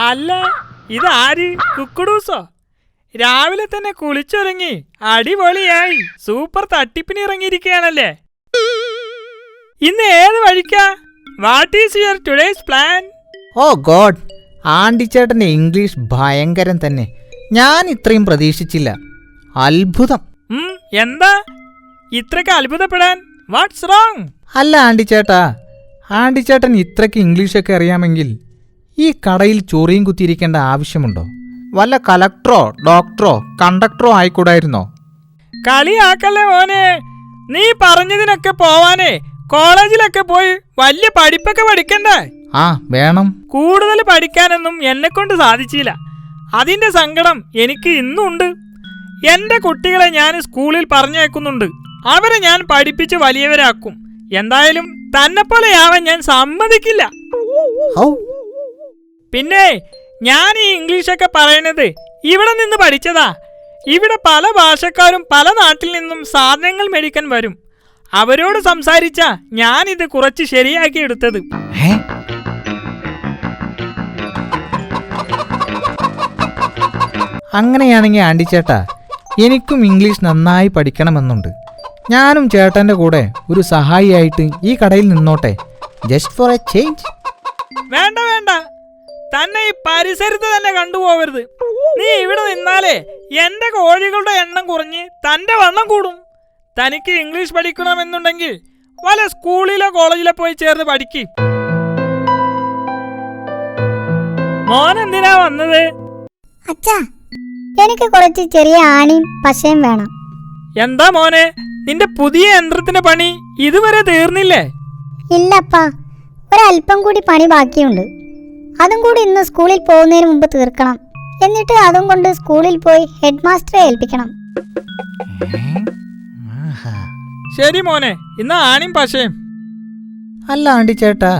അല്ല, ഇതാര്? കുക്കുടൂസോ? രാവിലെ തന്നെ കുളിച്ചൊരുങ്ങി അടിപൊളിയായി സൂപ്പർ തട്ടിപ്പിന് ഇറങ്ങിയിരിക്കുകയാണല്ലേ. ഇന്ന് ഏത് വഴിക്കാ? What is your today's plan? Oh god, ആണ്ടിച്ചേട്ടൻ്റെ ഇംഗ്ലീഷ് ഭയങ്കരം തന്നെ. ഞാൻ ഇത്രയും പ്രതീക്ഷിച്ചില്ല. അത്ഭുതം. എന്താ ഇത്രയ്ക്ക് അത്ഭുതപ്പെടാൻ? What's wrong? അല്ല ആണ്ടിച്ചേട്ടൻ ഇത്രയ്ക്ക് ഇംഗ്ലീഷൊക്കെ അറിയാമെങ്കിൽ ഈ കടയിൽ ചൊറിയും കുത്തിയിരിക്കേണ്ട ആവശ്യമുണ്ടോ? വല്ല കലക്ടറോ ഡോക്ടറോ കണ്ടക്ടറോ ആയിക്കൂടായിരുന്നോ? കളിയാക്കല്ലേ മോനെ. നീ പറഞ്ഞതിനൊക്കെ പോവാനേ കോളേജിലൊക്കെ പോയി വലിയ പഠിപ്പൊക്കെ പഠിക്കണ്ടേ? വേണം. കൂടുതൽ പഠിക്കാനൊന്നും എന്നെ കൊണ്ട് സാധിച്ചില്ല. അതിന്റെ സങ്കടം എനിക്ക് ഇന്നുണ്ട്. എന്റെ കുട്ടികളെ ഞാൻ സ്കൂളിൽ പറഞ്ഞേക്കുന്നുണ്ട്. അവരെ ഞാൻ പഠിപ്പിച്ച് വലിയവരാക്കും. എന്തായാലും തന്നെപ്പോലെയാവാൻ ഞാൻ സമ്മതിക്കില്ല. പിന്നെ ഞാൻ ഈ ഇംഗ്ലീഷൊക്കെ പറയണത് ഇവിടെ നിന്ന് പഠിച്ചതാ. ഇവിടെ പല ഭാഷക്കാരും പല നാട്ടിൽ നിന്നും സാധനങ്ങൾ മേടിക്കാൻ വരും. അവരോട് സംസാരിച്ചാ ഞാനിത് കുറച്ച് ശരിയാക്കി എടുത്തത്. അങ്ങനെയാണെങ്കിൽ ആണ്ടിച്ചേട്ടാ, എനിക്കും ഇംഗ്ലീഷ് നന്നായി പഠിക്കണമെന്നുണ്ട്. ഞാനും ചേട്ടൻ്റെ കൂടെ ഒരു സഹായിയായിട്ട് ഈ കടയിൽ നിന്നോട്ടെ, ജസ്റ്റ് ഫോർ എ ചേഞ്ച്. വേണ്ട വേണ്ട, തന്നെ ഈ പരിസരത്ത് തന്നെ കണ്ടുപോകരുത്. നീ ഇവിടെ നിന്നാലേ എന്റെ കോഴികളുടെ എണ്ണം കുറഞ്ഞ് തന്റെ വണ്ണം കൂടും. തനിക്ക് ഇംഗ്ലീഷ് പഠിക്കണമെന്നുണ്ടെങ്കിൽ വല്ല സ്കൂളിലോ കോളേജിലോ പോയി ചേർന്ന് പഠിക്കും. മോൻ എന്തിനാ വന്നത്? അച്ഛാ, എനിക്ക് കുറച്ച് ചെറിയ ആണിയും പശയും വേണം. എന്താ മോനെ, നിന്റെ പുതിയ യന്ത്രത്തിന്റെ പണി ഇതുവരെ തീർന്നില്ലേ? ഇല്ലപ്പാ, ഒരല്പം കൂടി പണി ബാക്കിയുണ്ട്. അതും കൂടി ഇന്ന് സ്കൂളിൽ പോകുന്നതിന് മുമ്പ് തീർക്കണം. എന്നിട്ട് അതും കൊണ്ട് സ്കൂളിൽ പോയി ഹെഡ് മാസ്റ്ററെ ഏൽപ്പിക്കണം. ശരി മോനെ, ഇന്ന് ആണിയും പശയും. അല്ല ആണ്ടിച്ചേട്ടാ,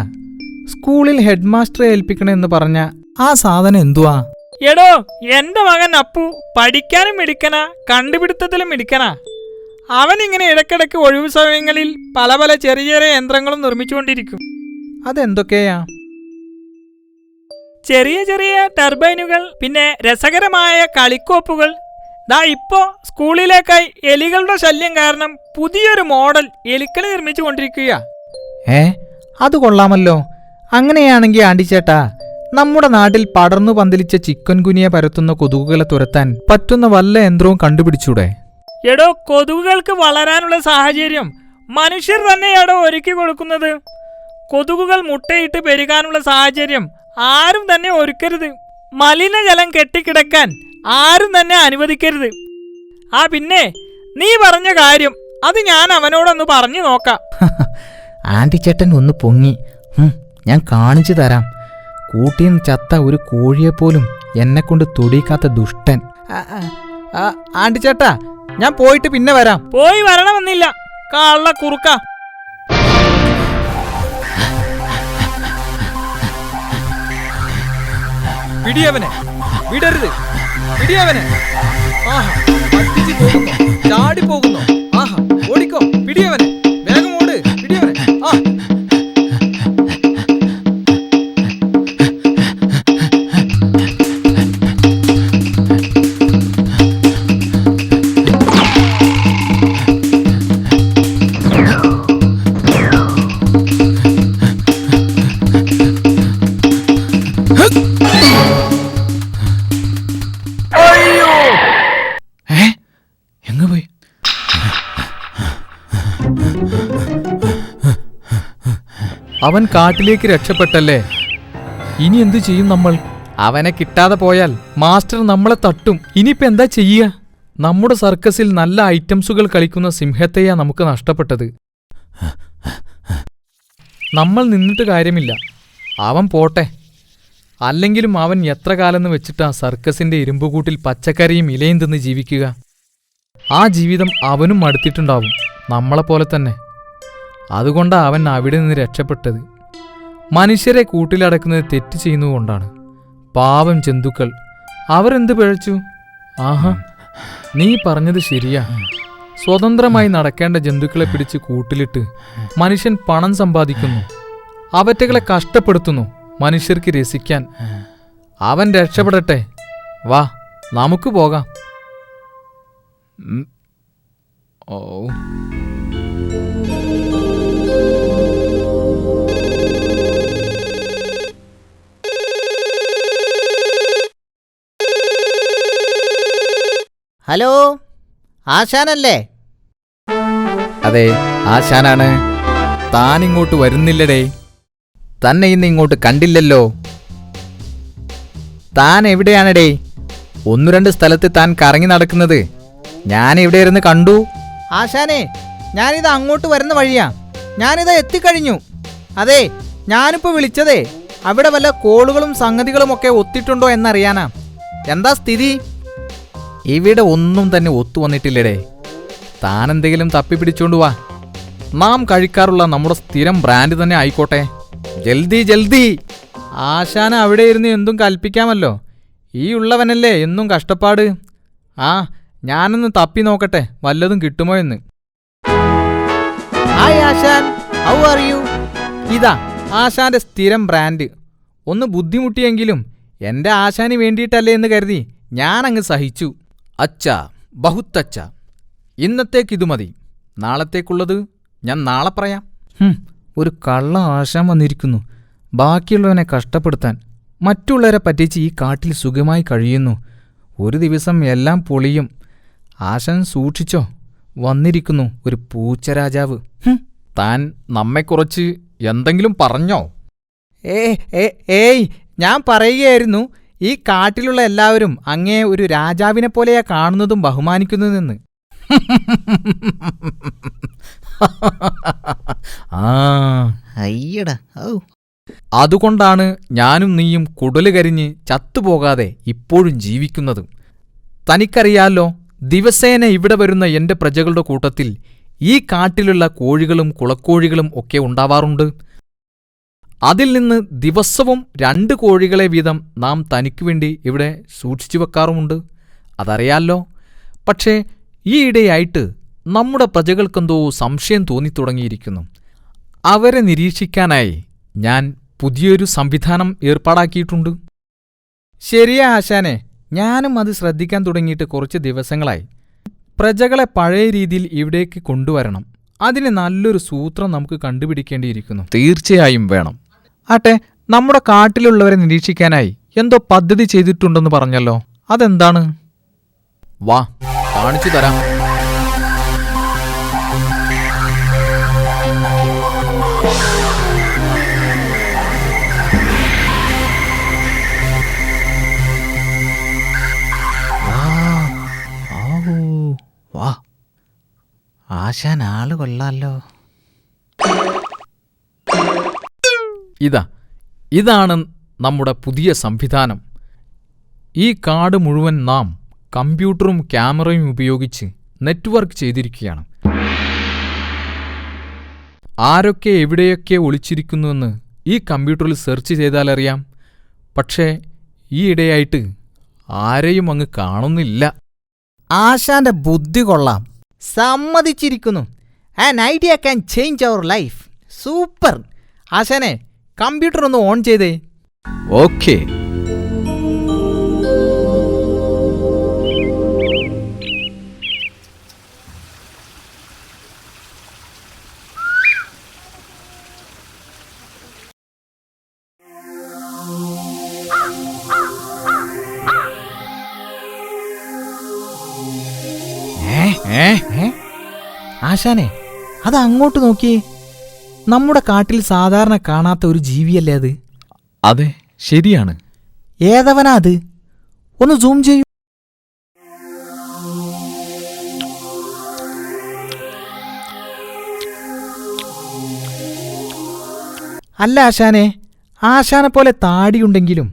സ്കൂളിൽ ഹെഡ് മാസ്റ്ററെ ഏൽപ്പിക്കണമെന്ന് പറഞ്ഞ ആ സാധനം എന്തുവാ? എടോ, എന്റെ മകൻ അപ്പു പഠിക്കാനും മിടുക്കനാ, കണ്ടുപിടുത്തത്തിലും മിടുക്കനാ. അവനിങ്ങനെ ഇടയ്ക്കിടയ്ക്ക് ഒഴിവു സമയങ്ങളിൽ പല പല ചെറിയ ചെറിയ യന്ത്രങ്ങളും നിർമ്മിച്ചുകൊണ്ടിരിക്കും. അതെന്തൊക്കെയാ? ചെറിയ ചെറിയ ടർബൈനുകൾ, പിന്നെ രസകരമായ കളിക്കോപ്പുകൾ. ദാ ഇപ്പോ സ്കൂളിലേക്കായി എലികളുടെ ശല്യം കാരണം പുതിയൊരു മോഡൽ എലിക്കളി നിർമ്മിച്ചു കൊണ്ടിരിക്കുക. അത് കൊള്ളാമല്ലോ. അങ്ങനെയാണെങ്കിൽ ആണ്ടിച്ചേട്ടാ, നമ്മുടെ നാട്ടിൽ പടർന്നു പന്തലിച്ച ചിക്കൻ ഗുനിയ പരത്തുന്ന കൊതുകുകളെ തുരത്താൻ പറ്റുന്ന വല്ല യന്ത്രവും കണ്ടുപിടിച്ചൂടെ? എടോ, കൊതുകുകൾക്ക് വളരാനുള്ള സാഹചര്യം മനുഷ്യർ തന്നെയാടോ ഒരുക്കി കൊടുക്കുന്നത്. കൊതുകുകൾ മുട്ടയിട്ട് പെരുകാനുള്ള സാഹചര്യം ആരും തന്നെ ഒരുക്കരുത്. മലിനജലം കെട്ടിക്കിടക്കാൻ ആരും തന്നെ അനുവദിക്കരുത്. പിന്നെ നീ പറഞ്ഞ കാര്യം അത് ഞാൻ അവനോടൊന്ന് പറഞ്ഞു നോക്കാം. ആണ്ടിച്ചേട്ടൻ ഒന്ന് പൊങ്ങി. ഞാൻ കാണിച്ചു തരാം. കൂട്ടിന്ന് ചത്ത ഒരു കോഴിയെപ്പോലും എന്നെക്കൊണ്ട് തൊടിക്കാത്ത ദുഷ്ടൻ. ആണ്ടിച്ചേട്ടാ, ഞാൻ പോയിട്ട് പിന്നെ വരാം. പോയി വരണമെന്നില്ല, കള്ള കുറുക്ക. പിടിയവനെ, വിടരുത്, പിടിയവനെ. ചാടി പോകുന്നു. ഓടിക്കോ, പിടിയവനെ, വേഗം ഓട്, പിടിയവനെ. അവൻ കാട്ടിലേക്ക് രക്ഷപ്പെട്ടല്ലേ? ഇനി എന്തു ചെയ്യും നമ്മൾ? അവനെ കിട്ടാതെ പോയാൽ മാസ്റ്റർ നമ്മളെ തട്ടും. ഇനിയിപ്പോ എന്താ ചെയ്യുക? നമ്മുടെ സർക്കസിൽ നല്ല ഐറ്റംസുകൾ കളിക്കുന്ന സിംഹത്തെയാ നമുക്ക് നഷ്ടപ്പെട്ടത്. നമ്മൾ നിന്നിട്ട് കാര്യമില്ല, അവൻ പോട്ടെ. അല്ലെങ്കിലും അവൻ എത്ര കാലമെന്ന് വെച്ചിട്ടാ സർക്കസിന്റെ ഇരുമ്പുകൂട്ടിൽ പച്ചക്കറിയും ഇലയും തിന്ന് ജീവിക്കുക? ആ ജീവിതം അവനും മടുത്തിട്ടുണ്ടാവും, നമ്മളെപ്പോലെ തന്നെ. അതുകൊണ്ടാ അവൻ അവിടെ നിന്ന് രക്ഷപ്പെട്ടത്. മനുഷ്യരെ കൂട്ടിലടക്കുന്നത് തെറ്റ് ചെയ്യുന്നതുകൊണ്ടാണ്. പാവം ജന്തുക്കൾ, അവരെന്ത് പിഴച്ചു? നീ പറഞ്ഞത് ശരിയാ. സ്വതന്ത്രമായി നടക്കേണ്ട ജന്തുക്കളെ പിടിച്ച് കൂട്ടിലിട്ട് മനുഷ്യൻ പണം സമ്പാദിക്കുന്നു. അവറ്റകളെ കഷ്ടപ്പെടുത്തുന്നു മനുഷ്യർക്ക് രസിക്കാൻ. അവൻ രക്ഷപ്പെടട്ടെ. വാ, നമുക്ക് പോകാം. ഓ, ഹലോ, ആശാനല്ലേ? അതെ, ആശാനാണ്. താൻ ഇങ്ങോട്ട് വരുന്നില്ലടേ. തന്നെ ഇന്ന് ഇങ്ങോട്ട് കണ്ടില്ലല്ലോ. താൻ എവിടെയാണടേ? 1-2 സ്ഥലത്ത് താൻ കറങ്ങി നടക്കുന്നത് ഞാൻ ഇവിടെ ഇരുന്ന് കണ്ടു. ആശാനെ, ഞാനിത് അങ്ങോട്ട് വരുന്ന വഴിയാ. ഞാനിതാ എത്തിക്കഴിഞ്ഞു. അതെ, ഞാനിപ്പോൾ വിളിച്ചതേ അവിടെ വല്ല കോളുകളും സംഗതികളും ഒക്കെ ഒത്തിട്ടുണ്ടോ എന്നറിയാനാ. എന്താ സ്ഥിതി? ഇവിടെ ഒന്നും തന്നെ ഒത്തു വന്നിട്ടില്ലടേ. താൻ എന്തെങ്കിലും തപ്പിപ്പിടിച്ചോണ്ട് വാ. നാം കഴിക്കാറുള്ള നമ്മുടെ സ്ഥിരം ബ്രാൻഡ് തന്നെ ആയിക്കോട്ടെ. ജൽദി ജൽദി. ആശാന അവിടെ ഇരുന്ന് എന്തും കൽപ്പിക്കാമല്ലോ. ഈ ഉള്ളവനല്ലേ എന്നും കഷ്ടപ്പാട്. ആ, ഞാനൊന്ന് തപ്പി നോക്കട്ടെ വല്ലതും കിട്ടുമോ എന്ന്. Hi Asan, how are you? ഇതാ ആശാന്റെ സ്ഥിരം ബ്രാൻഡ്. ഒന്ന് ബുദ്ധിമുട്ടിയെങ്കിലും എൻ്റെ ആശാന് വേണ്ടിയിട്ടല്ലേ എന്ന് കരുതി ഞാനങ്ങ് സഹിച്ചു. അച്ഛാ, ബഹുത്തച്ഛ. ഇന്നത്തേക്കിതു മതി. നാളത്തേക്കുള്ളത് ഞാൻ നാളെ പറയാം. ഒരു കള്ള ആശാൻ വന്നിരിക്കുന്നു, ബാക്കിയുള്ളവനെ കഷ്ടപ്പെടുത്താൻ. മറ്റുള്ളവരെ പറ്റിച്ച് ഈ കാട്ടിൽ സുഖമായി കഴിയുന്നു. ഒരു ദിവസം എല്ലാം പൊളിയും. ആശാൻ സൂക്ഷിച്ചോ, വന്നിരിക്കുന്നു ഒരു പൂച്ചരാജാവ്. താൻ നമ്മെക്കുറിച്ച് എന്തെങ്കിലും പറഞ്ഞോ? ഏയ്, ഞാൻ പറയുകയായിരുന്നു, ഈ കാട്ടിലുള്ള എല്ലാവരും അങ്ങേ ഒരു രാജാവിനെ പോലെയാ കാണുന്നതും ബഹുമാനിക്കുന്നതെന്ന്. ആ, അയ്യടാ, ഔ. അതുകൊണ്ടാണ് ഞാനും നീയും കുടല് കരിഞ്ഞ് ചത്തുപോകാതെ ഇപ്പോഴും ജീവിക്കുന്നത്. തനിക്കറിയാലോ, ദിവസേന ഇവിടെ വരുന്ന എന്റെ പ്രജകളുടെ കൂട്ടത്തിൽ ഈ കാട്ടിലുള്ള കോഴികളും കുളക്കോഴികളും ഒക്കെ ഉണ്ടാവാറുണ്ട്. അതിൽ നിന്ന് ദിവസവും 2 കോഴികളെ വീതം നാം തനിക്കുവേണ്ടി ഇവിടെ സൂക്ഷിച്ചു വെക്കാറുമുണ്ട്. അതറിയാലോ. പക്ഷേ ഈയിടെയായിട്ട് നമ്മുടെ പ്രജകൾക്കെന്തോ സംശയം തോന്നിത്തുടങ്ങിയിരിക്കുന്നു. അവരെ നിരീക്ഷിക്കാനായി ഞാൻ പുതിയൊരു സംവിധാനം ഏർപ്പാടാക്കിയിട്ടുണ്ട്. ശരിയാ ആശാനെ, ഞാനും അത് ശ്രദ്ധിക്കാൻ തുടങ്ങിയിട്ട് കുറച്ച് ദിവസങ്ങളായി. പ്രജകളെ പഴയ രീതിയിൽ ഇവിടേക്ക് കൊണ്ടുവരണം. അതിന് നല്ലൊരു സൂത്രം നമുക്ക് കണ്ടുപിടിക്കേണ്ടിയിരിക്കുന്നു. തീർച്ചയായും വേണം. ആട്ടെ, നമ്മുടെ കാട്ടിലുള്ളവരെ നിരീക്ഷിക്കാനായി എന്തോ പദ്ധതി ചെയ്തിട്ടുണ്ടെന്ന് പറഞ്ഞല്ലോ, അതെന്താണ്? വാ, കാണിച്ചു തരാം. വാ, ആശാൻ ആള് കൊള്ളാലോ. ഇതാണ് നമ്മുടെ പുതിയ സംവിധാനം. ഈ കാട് മുഴുവൻ നാം കമ്പ്യൂട്ടറും ക്യാമറയും ഉപയോഗിച്ച് നെറ്റ്വർക്ക് ചെയ്തിരിക്കുകയാണ്. ആരൊക്കെ എവിടെയൊക്കെ ഒളിച്ചിരിക്കുന്നുവെന്ന് ഈ കമ്പ്യൂട്ടറിൽ സെർച്ച് ചെയ്താലറിയാം. പക്ഷേ ഈയിടെയായിട്ട് ആരെയും അങ്ങ് കാണുന്നില്ല. ആശാന്റെ ബുദ്ധി കൊള്ളാം, സമ്മതിച്ചിരിക്കുന്നു. An idea can change our life. Super. ആശാനെ, കമ്പ്യൂട്ടർ ഒന്ന് ഓൺ ചെയ്തേ. ഓക്കേ. ആശാനെ, അത് അങ്ങോട്ട് നോക്കിയേ. നമ്മുടെ കാട്ടിൽ സാധാരണ കാണാത്ത ഒരു ജീവിയല്ലേ അത്? അതെ, ശരിയാണ്. ഏതവനാ അത്? ഒന്ന് സൂം ചെയ്യൂ. അല്ല ആശാനെ, ആശാനെ പോലെ താടിയുണ്ടെങ്കിലും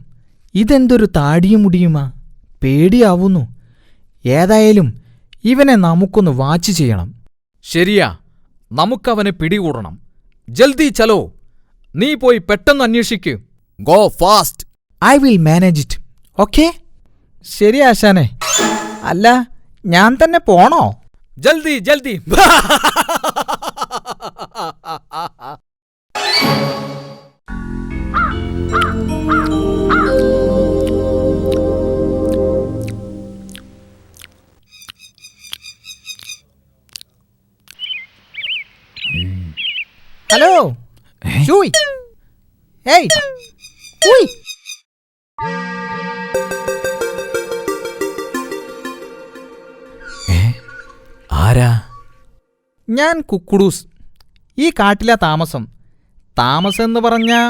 ഇതെന്തൊരു താടിയും മുടിയുമാ? പേടിയാവുന്നു. ഏതായാലും ഇവനെ നമുക്കൊന്ന് വാച്ച് ചെയ്യണം. ശരിയാ, നമുക്കവനെ പിടികൂടണം. ജൽദി ചലോ. നീ പോയി പെട്ടെന്ന് അന്വേഷിക്ക്. Go fast. I will manage it. Okay? ശരി ആശാനെ. അല്ല, ഞാൻ തന്നെ പോണോ? ജൽദി ജൽദി. ഹലോ ഷൂയ് ഏയ് ഉയ്. ആരാ? ഞാൻ കുക്കുഡൂസ്. ഈ കാട്ടിലെ താമസം. താമസം എന്ന് പറഞ്ഞാൽ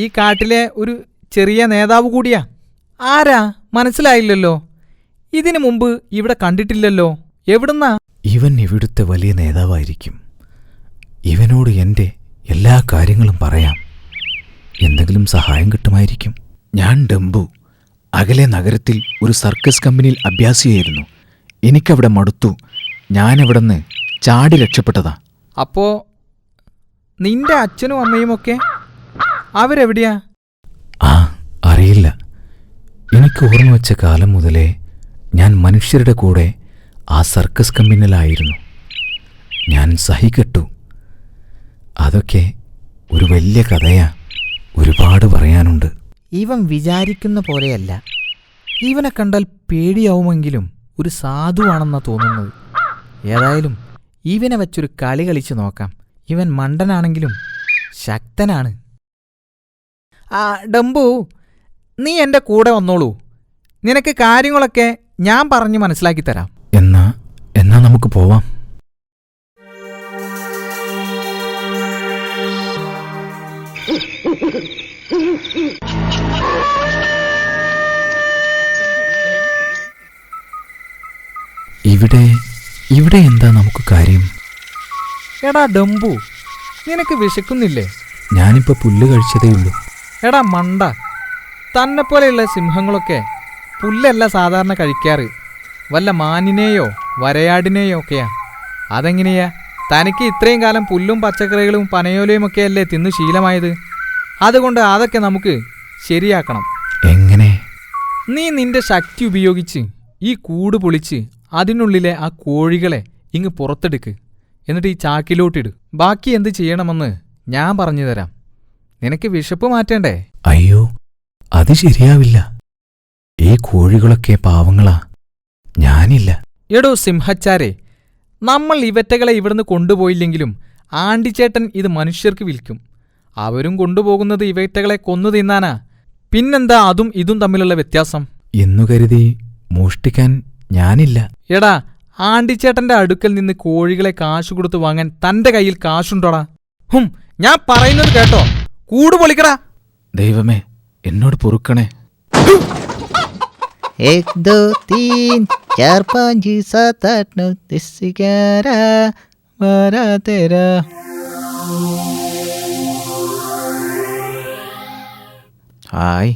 ഈ കാട്ടിലെ ഒരു ചെറിയ നേതാവ് കൂടിയാ. ആരാ മനസ്സിലായില്ലല്ലോ? ഇതിനു മുമ്പ് ഇവിടെ കണ്ടിട്ടില്ലല്ലോ. എവിടുന്നാ? ഇവൻ ഇവിടുത്തെ വലിയ നേതാവായിരിക്കും. ഇവനോട് എൻ്റെ എല്ലാ കാര്യങ്ങളും പറയാം. എന്തെങ്കിലും സഹായം കിട്ടുമായിരിക്കും. ഞാൻ ഡംബു. അകലെ നഗരത്തിൽ ഒരു സർക്കസ് കമ്പനിയിൽ അഭ്യാസിയായിരുന്നു. എനിക്കവിടെ മടുത്തു. ഞാനവിടുന്ന് ചാടി രക്ഷപ്പെട്ടതാ. അപ്പോ നിന്റെ അച്ഛനും അമ്മയുമൊക്കെ അവരെവിടെയാ? ആ, അറിയില്ല. എനിക്ക് ഓർമ്മ വെച്ച കാലം മുതലേ ഞാൻ മനുഷ്യരുടെ കൂടെ ആ സർക്കസ് കമ്പനിയിലായിരുന്നു. ഞാൻ സഹികെട്ടു. അതൊക്കെ ഒരു വലിയ കഥയാ. ഒരുപാട് പറയാനുണ്ട്. ഇവൻ വിചാരിക്കുന്ന പോലെയല്ല. ഇവനെ കണ്ടാൽ പേടിയാവുമെങ്കിലും ഒരു സാധുവാണെന്നാ തോന്നുന്നത്. ഏതായാലും ഇവനെ വച്ചൊരു കളി കളിച്ചു നോക്കാം. ഇവൻ മണ്ടനാണെങ്കിലും ശക്തനാണ്. ആ ഡംബു, നീ എൻ്റെ കൂടെ വന്നോളൂ. നിനക്ക് കാര്യങ്ങളൊക്കെ ഞാൻ പറഞ്ഞ് മനസ്സിലാക്കി തരാം. എന്നാ നമുക്ക് പോവാം. ഇവിടെ എന്താ നമുക്ക് കാര്യം? എടാ ഡംബു, നിനക്ക് വിശക്കുന്നില്ലേ? ഞാനിപ്പോ പുല്ല് കഴിച്ചതേയുള്ളൂ. എടാ മണ്ട, തന്നെപ്പോലെയുള്ള സിംഹങ്ങളൊക്കെ പുല്ലല്ല സാധാരണ കഴിക്കാറ്. വല്ല മാനിനെയോ വരയാടിനെയോ ഒക്കെയാ. അതെങ്ങനെയാ? തനിക്ക് ഇത്രയും കാലം പുല്ലും പച്ചക്കറികളും പനയോലയും ഒക്കെയല്ലേ തിന്നു ശീലമായത്. അതുകൊണ്ട് അതൊക്കെ നമുക്ക് ശരിയാക്കണം. എങ്ങനെ? നീ നിന്റെ ശക്തി ഉപയോഗിച്ച് ഈ കൂട് പൊളിച്ച് അതിനുള്ളിലെ ആ കോഴികളെ ഇങ്ങ് പുറത്തെടുക്ക്. എന്നിട്ട് ഈ ചാക്കിലോട്ടിട്. ബാക്കി എന്ത് ചെയ്യണമെന്ന് ഞാൻ പറഞ്ഞു തരാം. നിനക്ക് വിശപ്പ് മാറ്റേണ്ടേ? അയ്യോ, അത് ശരിയാവില്ല. ഈ കോഴികളൊക്കെ പാവങ്ങളാ. ഞാനില്ല. എടോ സിംഹച്ചാരെ, നമ്മൾ ഇവറ്റകളെ ഇവിടുന്ന് കൊണ്ടുപോയില്ലെങ്കിലും ആണ്ടിച്ചേട്ടൻ ഇത് മനുഷ്യർക്ക് വിൽക്കും. അവരും കൊണ്ടുപോകുന്നത് ഇവറ്റകളെ കൊന്നു തിന്നാനാ. പിന്നെന്താ അതും ഇതും തമ്മിലുള്ള വ്യത്യാസം? എന്നു കരുതി മോഷ്ടിക്കാൻ ഞാനില്ല. എടാ, ആണ്ടിച്ചേട്ടന്റെ അടുക്കൽ നിന്ന് കോഴികളെ കാശു കൊടുത്ത് വാങ്ങാൻ തന്റെ കയ്യിൽ കാശുണ്ടോടാ? ഞാൻ പറയുന്നത് കേട്ടോ. കൂട് പൊളിക്കടാ. ദൈവമേ, എന്നോട് പൊറുക്കണേ. 1 2 3 4 5 7 8 9 10 11 12 13. ഹായ്.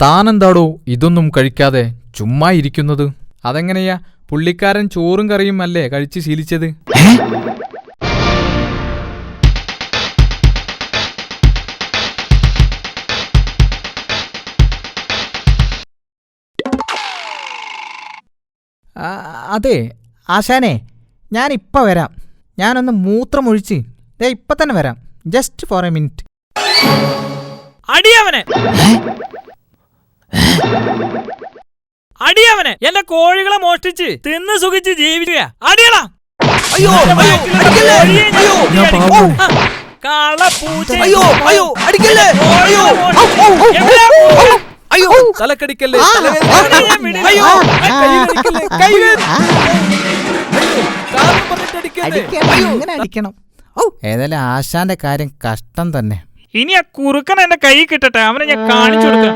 താനെന്താടോ ഇതൊന്നും കഴിക്കാതെ ചുമ്മാ ഇരിക്കുന്നത്? അതെങ്ങനെയാ? പുള്ളിക്കാരൻ ചോറും കറിയും അല്ലേ കഴിച്ച് ശീലിച്ചത്? അതെ ആശാനെ, ഞാനിപ്പോൾ വരാം. ഞാനൊന്ന് മൂത്രമൊഴിച്ച് ഇപ്പം തന്നെ വരാം. Just for a minute. അടിയവനെ അടിയവനെ എന്റെ കോഴികളെ മോഷ്ടിച്ച് തിന്ന് സുഖിച്ച് ജീവിക്കുക. അടിയടാ. തലക്കടിക്കല്ലേ? ഇങ്ങനെ അടിക്കണം. ഏതായാലും ആശാന്റെ കാര്യം കഷ്ടം തന്നെ. ഇനി ആ കുറുക്കൻ എന്റെ കൈ കിട്ടട്ടെ, അവനെ ഞാൻ കാണിച്ചു കൊടുക്കാം.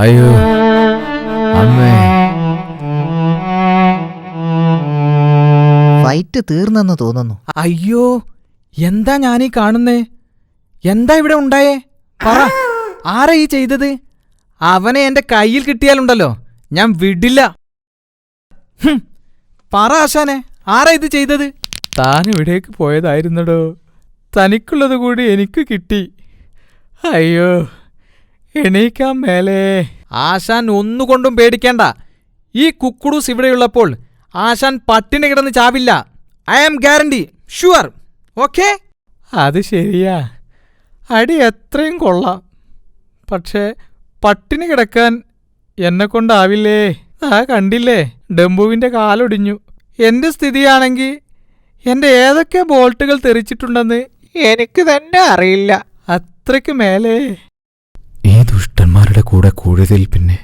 അയ്യോ അമ്മേ. ഫൈറ്റ് തീർന്നെന്ന് തോന്നുന്നു. അയ്യോ, എന്താ ഞാനീ കാണുന്നേ? എന്താ ഇവിടെ ഉണ്ടായേ? പറ, ആരാ ഈ ചെയ്തത്? അവനെ എന്റെ കയ്യിൽ കിട്ടിയാലുണ്ടല്ലോ ഞാൻ വിടില്ല. പറ ആശാനെ, ആരാ ഇത് ചെയ്തത്? താൻ ഇവിടേക്ക് പോയതായിരുന്നടോ. തനിക്കുള്ളത് കൂടി എനിക്ക് കിട്ടി. അയ്യോ, എണീക്കാൻ മേലേ. ആശാൻ ഒന്നുകൊണ്ടും പേടിക്കേണ്ട. ഈ കുക്കുഡൂസ് ഇവിടെയുള്ളപ്പോൾ ആശാൻ പട്ടിണി കിടന്ന് ചാവില്ല. I am guarantee, sure. Okay? അത് ശരിയാ, അടി എത്രയും കൊള്ളാം. പക്ഷേ പട്ടിണി കിടക്കാൻ എന്നെ കൊണ്ടാവില്ലേ. ആ കണ്ടില്ലേ, ഡംബുവിന്റെ കാലൊടിഞ്ഞു. എന്റെ സ്ഥിതിയാണെങ്കിൽ എന്റെ ഏതൊക്കെ ബോൾട്ടുകൾ തെറിച്ചിട്ടുണ്ടെന്ന് എനിക്ക് തന്നെ അറിയില്ല. അത്രയ്ക്ക് മേലേ. ഈ ദുഷ്ടന്മാരുടെ കൂടെ കൂടിയതിൽ പിന്നെ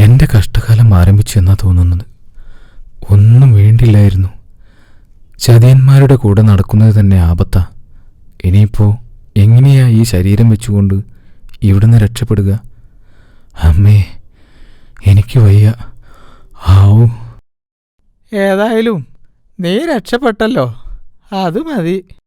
എൻ്റെ കഷ്ടകാലം ആരംഭിച്ചു എന്നാ തോന്നുന്നത്. ഒന്നും വേണ്ടില്ലായിരുന്നു. ചതിയന്മാരുടെ കൂടെ നടക്കുന്നത് തന്നെ ആപത്താ. ഇനിയിപ്പോൾ എങ്ങനെയാ ഈ ശരീരം വെച്ചുകൊണ്ട് ഇവിടുന്ന് രക്ഷപ്പെടുക? അമ്മേ, എനിക്ക് വയ്യ. ആവൂ. ഏതായാലും നീ രക്ഷപ്പെട്ടല്ലോ, അത് മതി.